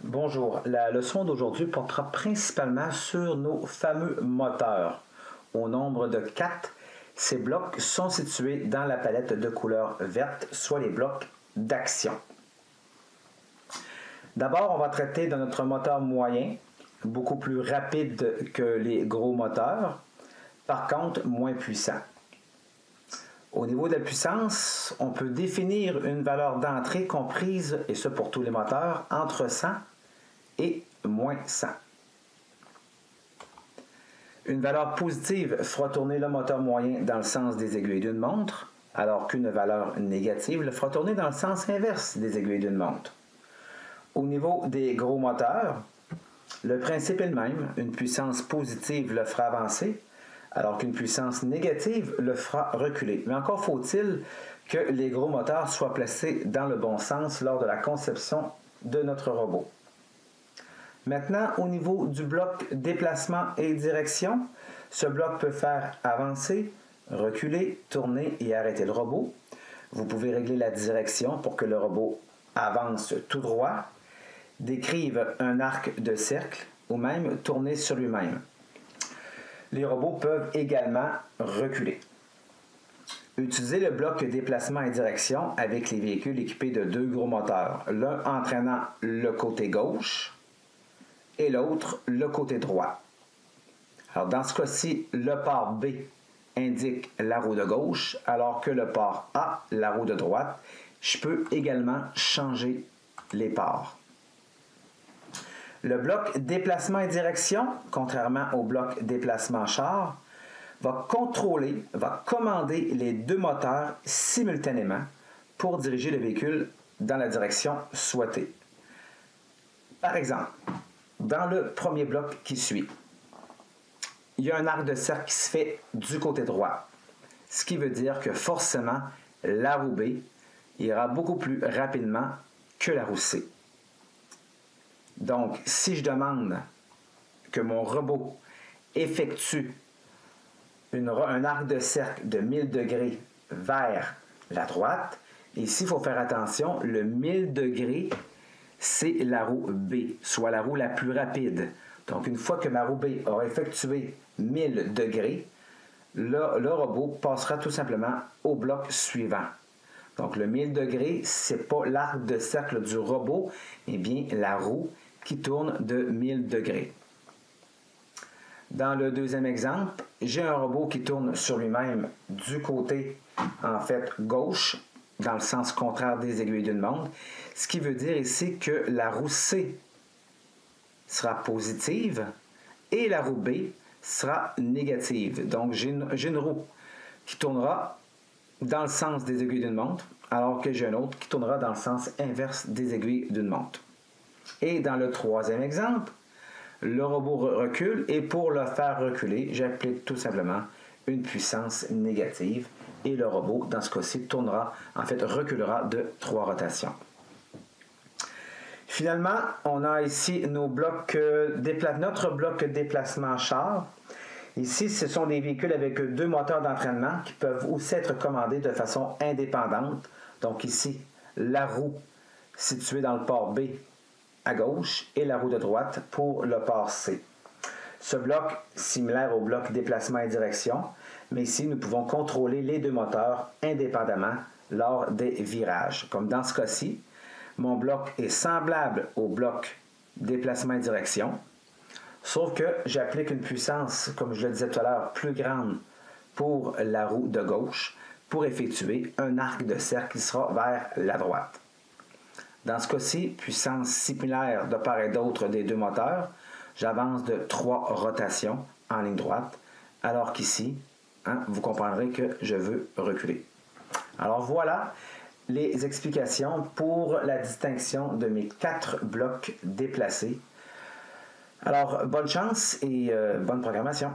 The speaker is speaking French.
Bonjour, la leçon d'aujourd'hui portera principalement sur nos fameux moteurs. Au nombre de 4, ces blocs sont situés dans la palette de couleur verte, soit les blocs d'action. D'abord, on va traiter de notre moteur moyen, beaucoup plus rapide que les gros moteurs, par contre moins puissant. Au niveau de la puissance, on peut définir une valeur d'entrée comprise, et ce pour tous les moteurs, entre 100 et moins 100. Une valeur positive fera tourner le moteur moyen dans le sens des aiguilles d'une montre, alors qu'une valeur négative le fera tourner dans le sens inverse des aiguilles d'une montre. Au niveau des gros moteurs, le principe est le même. Une puissance positive le fera avancer, alors qu'une puissance négative le fera reculer. Mais encore faut-il que les gros moteurs soient placés dans le bon sens lors de la conception de notre robot. Maintenant, au niveau du bloc déplacement et direction, ce bloc peut faire avancer, reculer, tourner et arrêter le robot. Vous pouvez régler la direction pour que le robot avance tout droit, décrive un arc de cercle ou même tourner sur lui-même. Les robots peuvent également reculer. Utilisez le bloc déplacement et direction avec les véhicules équipés de 2 gros moteurs, l'un entraînant le côté gauche et l'autre le côté droit. Alors dans ce cas-ci, le port B indique la roue de gauche, alors que le port A, la roue de droite. Je peux également changer les ports. Le bloc déplacement et direction, contrairement au bloc déplacement char, va contrôler, va commander les 2 moteurs simultanément pour diriger le véhicule dans la direction souhaitée. Par exemple, dans le premier bloc qui suit, il y a un arc de cercle qui se fait du côté droit, ce qui veut dire que forcément, la roue B ira beaucoup plus rapidement que la roue C. Donc, si je demande que mon robot effectue un arc de cercle de 1000 degrés vers la droite, ici, il faut faire attention, le 1000 degrés, c'est la roue B, soit la roue la plus rapide. Donc, une fois que ma roue B aura effectué 1000 degrés, le robot passera tout simplement au bloc suivant. Donc, le 1000 degrés, ce n'est pas l'arc de cercle du robot, mais bien la roue qui tourne de 1000 degrés. Dans le deuxième exemple, j'ai un robot qui tourne sur lui-même du côté, en fait, gauche, dans le sens contraire des aiguilles d'une montre, ce qui veut dire ici que la roue C sera positive et la roue B sera négative. Donc, j'ai une roue qui tournera dans le sens des aiguilles d'une montre, alors que j'ai une autre qui tournera dans le sens inverse des aiguilles d'une montre. Et dans le troisième exemple, le robot recule et pour le faire reculer, j'applique tout simplement une puissance négative et le robot, dans ce cas-ci, reculera de 3 rotations. Finalement, on a ici notre bloc déplacement char. Ici, ce sont des véhicules avec 2 moteurs d'entraînement qui peuvent aussi être commandés de façon indépendante. Donc ici, la roue située dans le port B à gauche et la roue de droite pour le port C. Ce bloc, similaire au bloc déplacement et direction, mais ici, nous pouvons contrôler les 2 moteurs indépendamment lors des virages. Comme dans ce cas-ci, mon bloc est semblable au bloc déplacement et direction, sauf que j'applique une puissance, comme je le disais tout à l'heure, plus grande pour la roue de gauche pour effectuer un arc de cercle qui sera vers la droite. Dans ce cas-ci, puissance similaire de part et d'autre des 2 moteurs, j'avance de 3 rotations en ligne droite, alors qu'ici, vous comprendrez que je veux reculer. Alors voilà les explications pour la distinction de mes 4 blocs déplacés. Alors, bonne chance et bonne programmation.